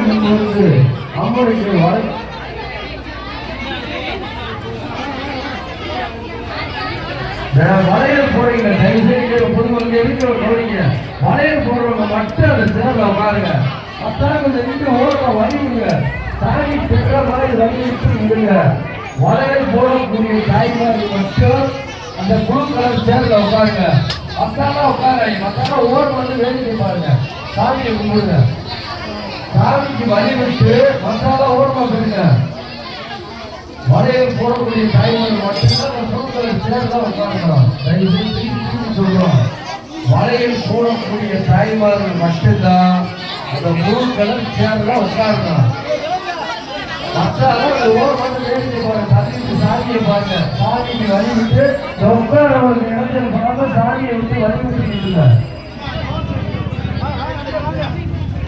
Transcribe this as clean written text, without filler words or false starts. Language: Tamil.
முன்னிருந்து அம்மனுக்கு வளையல் போறீங்க, தயவுசெய்து பொதுமக்கள் இருக்கிற போறீங்க, வளையல் போடுறவங்க மட்டும் அந்த சேர்ல உட்காருங்க. மத்தாங்க கொஞ்சம் நின்று ஓரமா வலியுங்க, சாமி பெற்ற மாதிரி வலியுறுத்தி விடுங்க. வளையல் போடக்கூடிய தாய்மார்கள் மட்டும் அந்த ப்ளூ கலர் சேர்ல உட்காருங்க. மத்தாலாம் உட்காராங்க, மத்தாலாம் ஓரம் வந்து வேடிக்கை பாருங்க, சாமியை கும்பிடுங்க. சாமிக்கு வழி விட்டு மத்தாலாம் ஓரமா போயிருங்க. வளையல் போடக்கூடிய தாய்மார்கள் மட்டும்தான் அந்த ப்ளூ கலர் சேர்ல உட்காரணும். சொல்றோம், வளையல் போடக்கூடிய தாய்மார்கள் மட்டும்தான் அந்த ப்ளூ கலர் சேர்ல உட்காரணும். மத்தாலாம் ஓரம் வந்து வேடிக்கை பாருங்க, சாமியை பாருங்க. சாமிக்கு வழி விட்டு உட்கார இடத்துல சாமியை விட்டு வழி விட்டு